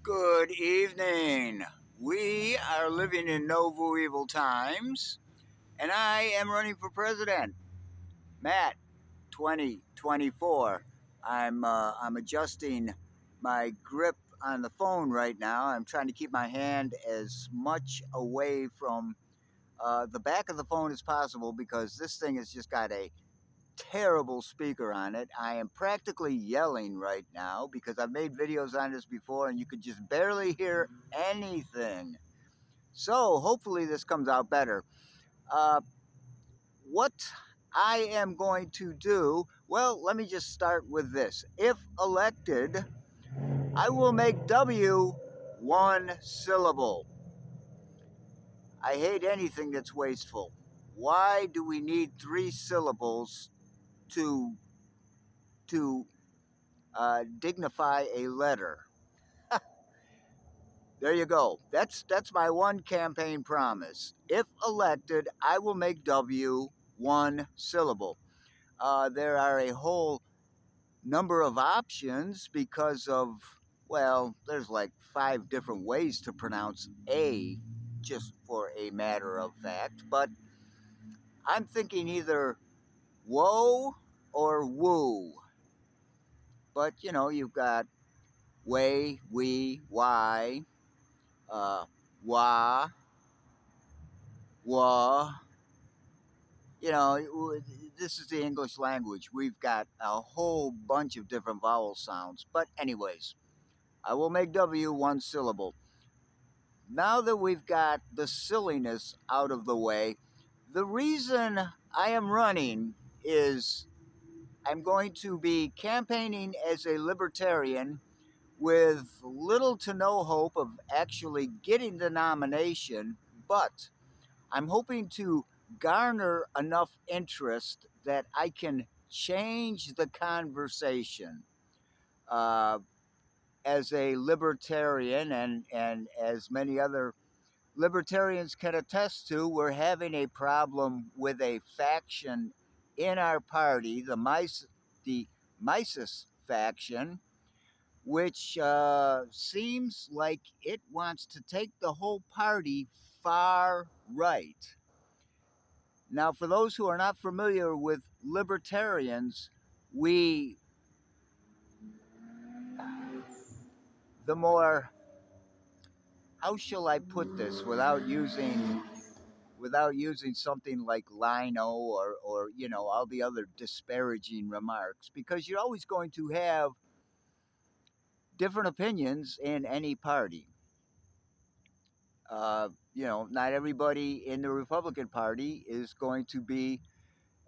Good evening. We are living in no evil times, and I am running for president. Matt, 2024. I'm adjusting my grip on the phone right now. I'm trying to keep my hand as much away from the back of the phone as possible because this thing has just got a terrible speaker on it. I am practically yelling right now because I've made videos on this before and you could just barely hear anything. So hopefully this comes out better. Uh, what I am going to do, well, let me just start with this. If elected, I will make W one syllable. I hate anything that's wasteful. Why do we need three syllables to to dignify a letter? There you go. That's my one campaign promise. If elected, I will make W one syllable. There are a whole number of options because of, well, there's like 5 different ways to pronounce A, just for a matter of fact. But I'm thinking either whoa or woo. But you know, you've got way, we, why, uh, wah, wah. You know, this is the English language. We've got a whole bunch of different vowel sounds. But, anyways, I will make W one syllable. Now that we've got the silliness out of the way, the reason I am running is I'm going to be campaigning as a libertarian with little to no hope of actually getting the nomination, but I'm hoping to garner enough interest that I can change the conversation. Uh, as a libertarian, and as many other libertarians can attest to, we're having a problem with a faction in our party, the Mises faction, which seems like it wants to take the whole party far right. Now, for those who are not familiar with libertarians, we, the more, how shall I put this without using something like lino or you know, all the other disparaging remarks, because you're always going to have different opinions in any party. You know, not everybody in the Republican Party is going to be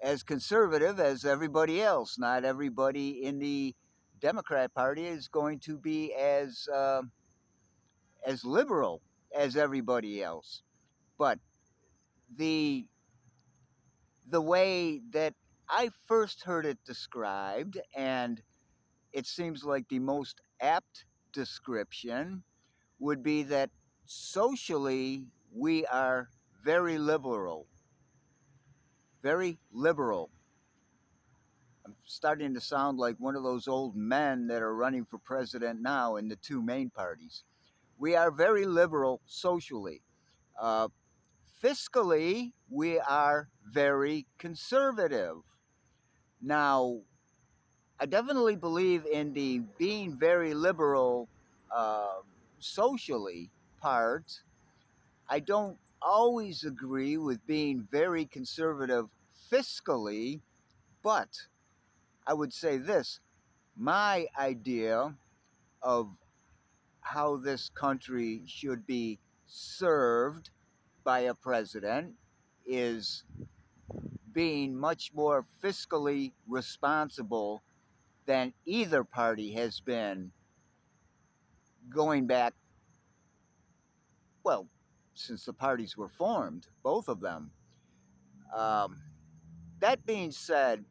as conservative as everybody else. Not everybody in the Democrat Party is going to be as liberal as everybody else. But the the way that I first heard it described, and it seems like the most apt description, would be that socially we are very liberal. Very liberal. I'm starting to sound like one of those old men that are running for president now in the two main parties. We are very liberal socially. Uh, Fiscally, we are very conservative. Now, I definitely believe in the being very liberal uh, socially part. I don't always agree with being very conservative fiscally, but I would say this: my idea of how this country should be served by a president is being much more fiscally responsible than either party has been going back, well, since the parties were formed, both of them. Um, that being said,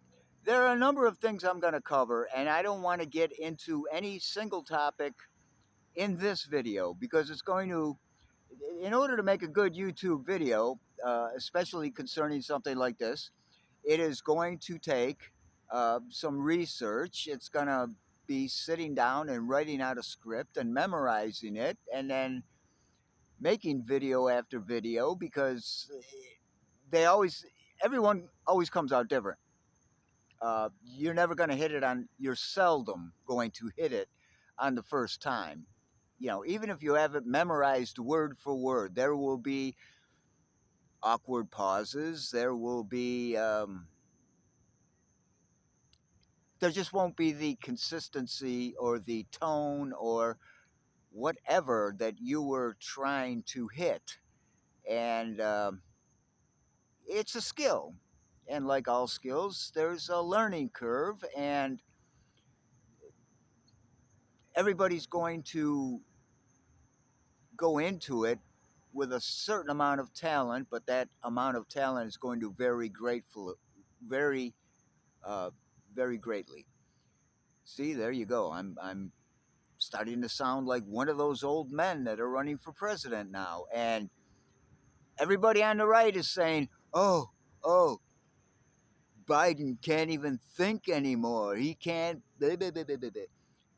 there are a number of things I'm going to cover, and I don't want to get into any single topic in this video because it's going to, in order to make a good YouTube video, especially concerning something like this, it is going to take some research. It's going to be sitting down and writing out a script and memorizing it and then making video after video because they always, everyone always comes out different. You're never going to hit it on, you're seldom going to hit it on the first time. You know, even if you have it memorized word for word, there will be awkward pauses. There will be, there just won't be the consistency or the tone or whatever that you were trying to hit. And it's a skill. And like all skills, there's a learning curve, and everybody's going to go into it with a certain amount of talent, but that amount of talent is going to vary very, uh, very greatly. See, there you go. I'm starting to sound like one of those old men that are running for president now, and everybody on the right is saying, "Oh, oh, Biden can't even think anymore. He can't." Blah, blah, blah, blah, blah, blah."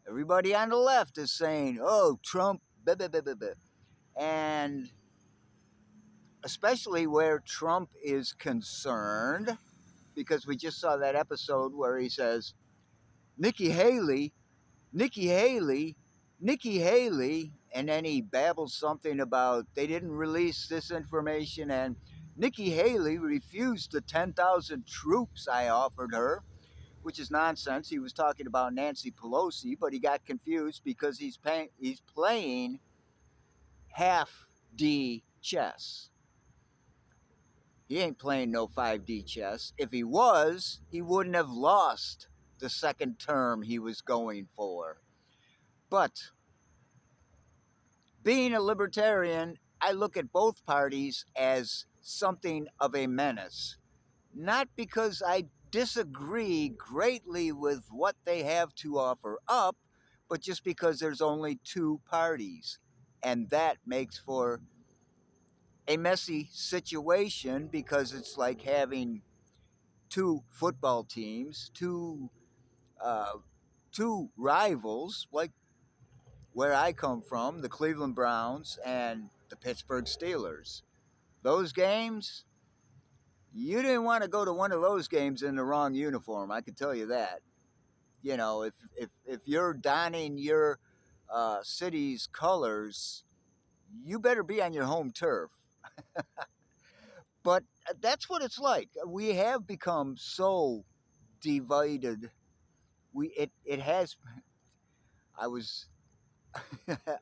Everybody on the left is saying, "Oh, Trump." Blah, blah, blah, blah, blah. And especially where Trump is concerned, because we just saw that episode where he says, Nikki Haley, Nikki Haley, Nikki Haley, and then he babbles something about they didn't release this information, and Nikki Haley refused the 10,000 troops I offered her, which is nonsense. He was talking about Nancy Pelosi, but he got confused because he's playing half D chess. He ain't playing no 5D chess. If he was, he wouldn't have lost the second term he was going for. But being a libertarian, I look at both parties as something of a menace. Not because I disagree greatly with what they have to offer up, but just because there's only two parties. And that makes for a messy situation because it's like having two football teams, uh, two rivals, like where I come from, the Cleveland Browns and the Pittsburgh Steelers. Those games, you didn't want to go to one of those games in the wrong uniform. I can tell you that. You know, if you're donning your city's colors, you better be on your home turf. But that's what it's like. We have become so divided. It has. I was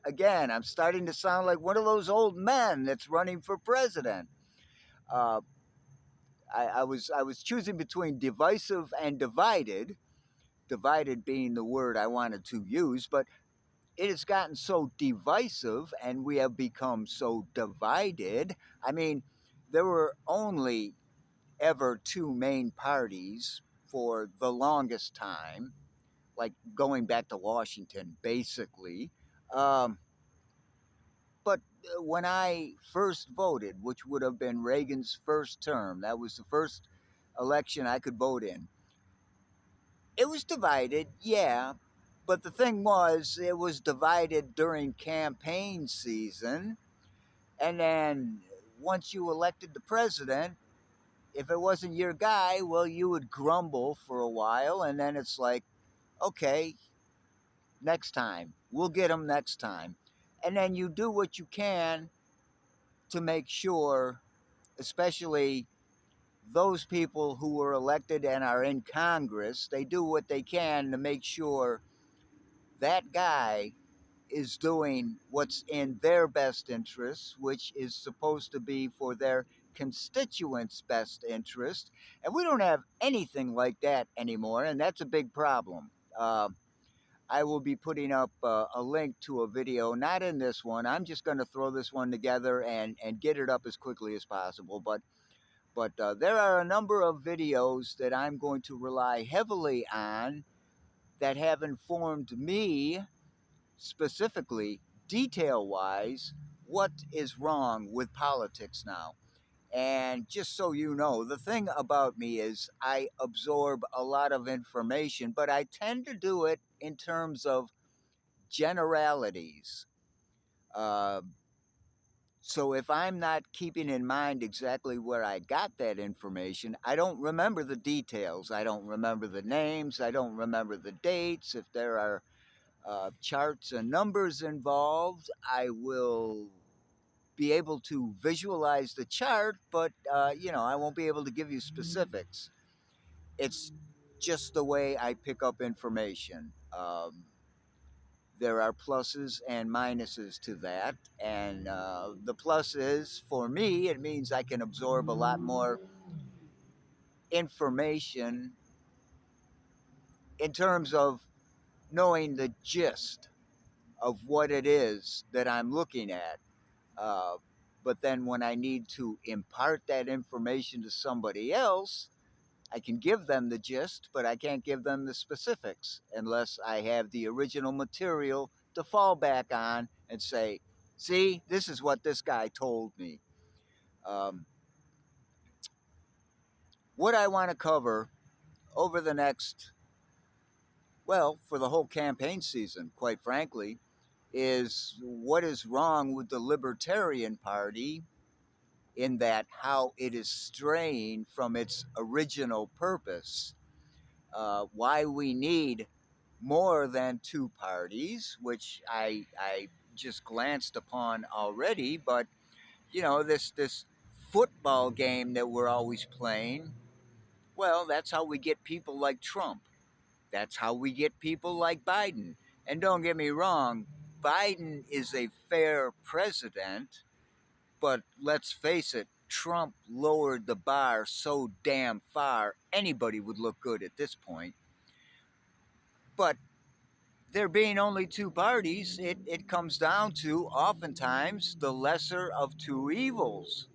again. I'm starting to sound like one of those old men that's running for president. Uh, I was choosing between divisive and divided. Divided being the word I wanted to use, but it has gotten so divisive, and we have become so divided. I mean, there were only ever two main parties for the longest time, like going back to Washington, basically. Um, but when I first voted, which would have been Reagan's first term, that was the first election I could vote in. It was divided, yeah, but the thing was, it was divided during campaign season, and then once you elected the president, if it wasn't your guy, well, you would grumble for a while, and then it's like, okay, next time. We'll get him next time. And then you do what you can to make sure, especially those people who were elected and are in Congress, they do what they can to make sure that guy is doing what's in their best interests, which is supposed to be for their constituents' best interest. And we don't have anything like that anymore, and that's a big problem. I will be putting up a link to a video, not in this one. I'm just going to throw this one together and get it up as quickly as possible. But there are a number of videos that I'm going to rely heavily on that have informed me specifically, detail wise, what is wrong with politics now. And just so you know, the thing about me is I absorb a lot of information, but I tend to do it in terms of generalities. Uh, so if I'm not keeping in mind exactly where I got that information, I don't remember the details. I don't remember the names. I don't remember the dates. If there are charts and numbers involved, I will be able to visualize the chart, but I won't be able to give you specifics. It's just the way I pick up information. There are pluses and minuses to that, and the plus is for me, it means I can absorb a lot more information in terms of knowing the gist of what it is that I'm looking at. Uh, but then when I need to impart that information to somebody else, I can give them the gist, but I can't give them the specifics unless I have the original material to fall back on and say, see, this is what this guy told me. Um, what I want to cover over the next, well, for the whole campaign season, quite frankly, is what is wrong with the Libertarian Party in that how it is straying from its original purpose. Why we need more than two parties, which I just glanced upon already. But this football game that we're always playing. Well, that's how we get people like Trump. That's how we get people like Biden. And don't get me wrong, Biden is a fair president, but let's face it, Trump lowered the bar so damn far, anybody would look good at this point. But there being only two parties, it comes down to oftentimes the lesser of two evils.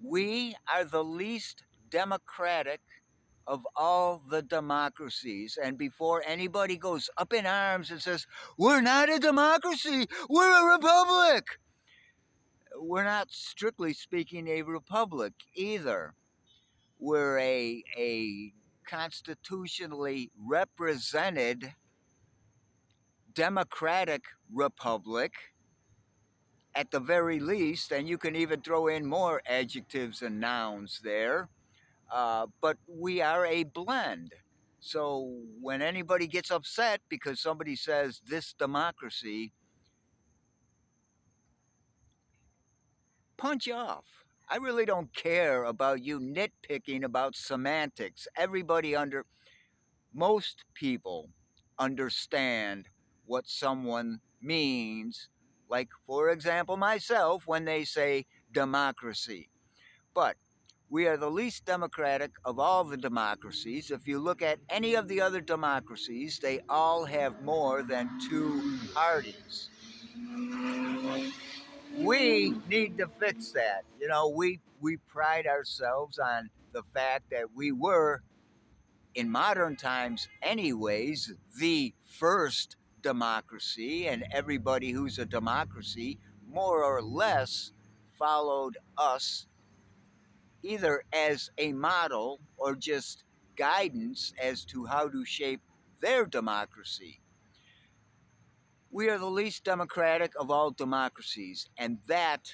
We are the least democratic of all the democracies. And before anybody goes up in arms and says, we're not a democracy, we're a republic, we're not strictly speaking a republic either. We're a constitutionally represented democratic republic at the very least, and you can even throw in more adjectives and nouns there. But we are a blend. So when anybody gets upset because somebody says this democracy, punch off. I really don't care about you nitpicking about semantics. Most people understand what someone means. Like, for example, myself, when they say democracy. But we are the least democratic of all the democracies. If you look at any of the other democracies, they all have more than two parties. We need to fix that. We pride ourselves on the fact that we were, in modern times, anyways, the first democracy, and everybody who's a democracy more or less followed us either as a model or just guidance as to how to shape their democracy. We are the least democratic of all democracies, and that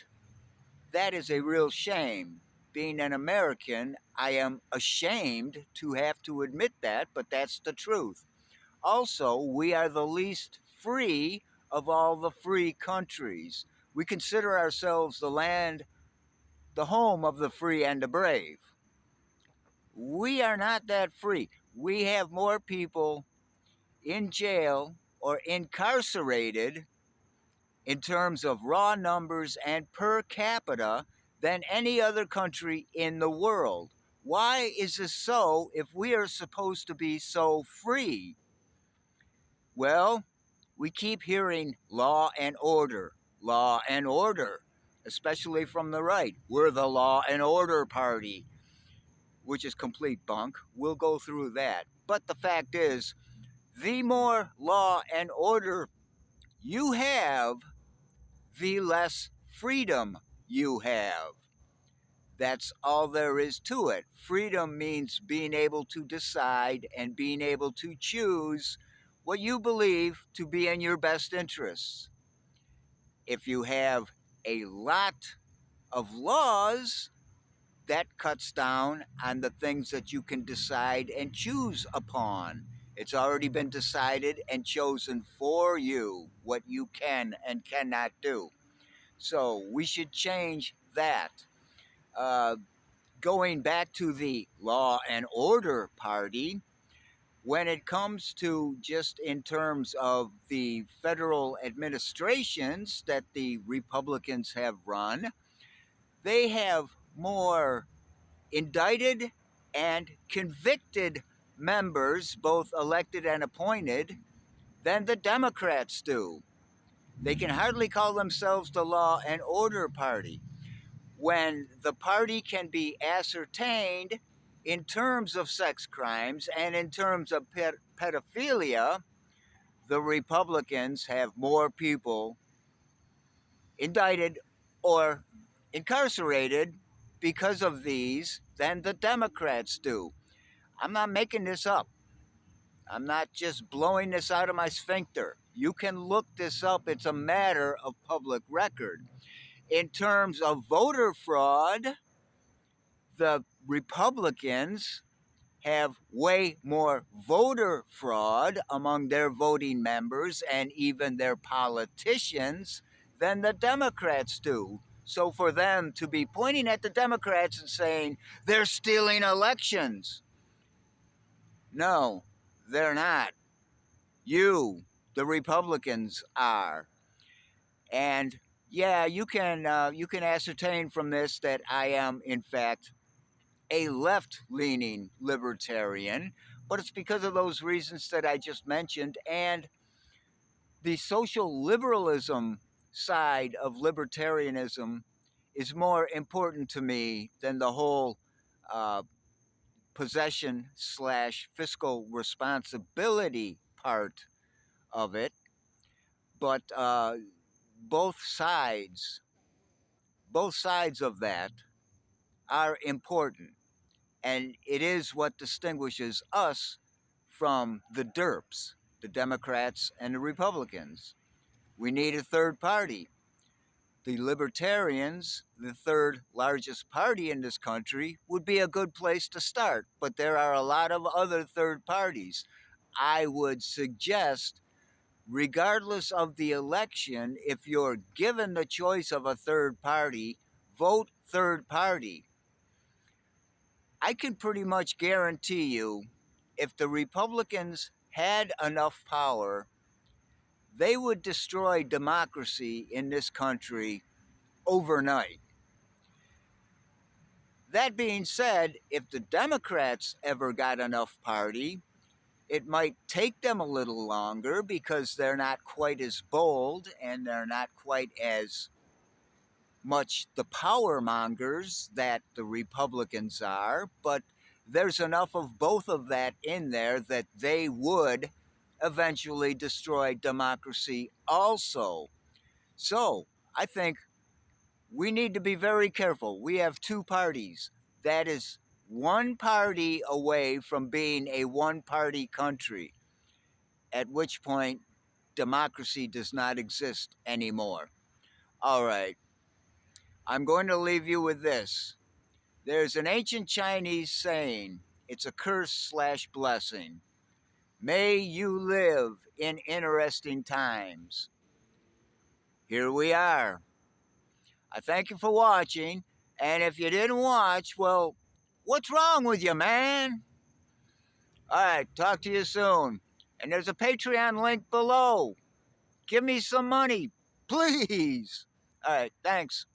is a real shame. Being an American, I am ashamed to have to admit that, but that's the truth. Also, we are the least free of all the free countries. We consider ourselves the home of the free and the brave. We are not that free. We have more people in jail or incarcerated in terms of raw numbers and per capita than any other country in the world. Why is this so if we are supposed to be so free? Well, we keep hearing law and order, especially from the right. We're the law and order party, which is complete bunk. We'll go through that. But the fact is, the more law and order you have, the less freedom you have. That's all there is to it. Freedom means being able to decide and being able to choose what you believe to be in your best interests. If you have a lot of laws, that cuts down on the things that you can decide and choose upon. It's already been decided and chosen for you what you can and cannot do. So we should change that. Uh, Going back to the law and order party, when it comes to just in terms of the federal administrations that the Republicans have run, they have more indicted and convicted members, both elected and appointed, than the Democrats do. They can hardly call themselves the law and order party. When the party can be ascertained in terms of sex crimes and in terms of pedophilia, the Republicans have more people indicted or incarcerated because of these than the Democrats do. I'm not making this up. I'm not just blowing this out of my sphincter. You can look this up. It's a matter of public record. In terms of voter fraud, the Republicans have way more voter fraud among their voting members and even their politicians than the Democrats do. So for them to be pointing at the Democrats and saying they're stealing elections, no, they're not. You, the Republicans, are. And yeah, you can ascertain from this that I am in fact a left leaning libertarian, but it's because of those reasons that I just mentioned. And the social liberalism side of libertarianism is more important to me than the whole uh, possession slash fiscal responsibility part of it. But both sides, both sides of that are important. And it is what distinguishes us from the derps, the Democrats and the Republicans. We need a third party. The Libertarians, the third largest party in this country, would be a good place to start. But there are a lot of other third parties. I would suggest, regardless of the election, if you're given the choice of a third party, vote third party. I can pretty much guarantee you if the Republicans had enough power, they would destroy democracy in this country overnight. That being said, if the Democrats ever got enough party, it might take them a little longer because they're not quite as bold and they're not quite as much the power mongers that the Republicans are, but there's enough of both of that in there that they would eventually destroy democracy also. So I think we need to be very careful. We have two parties. That is one party away from being a one party country, at which point democracy does not exist anymore. All right, I'm going to leave you with this. There's an ancient Chinese saying, it's a curse slash blessing. May you live in interesting times. Here we are. I thank you for watching. And if you didn't watch, well, what's wrong with you, man? All right, talk to you soon. And there's a Patreon link below. Give me some money, please. All right, thanks.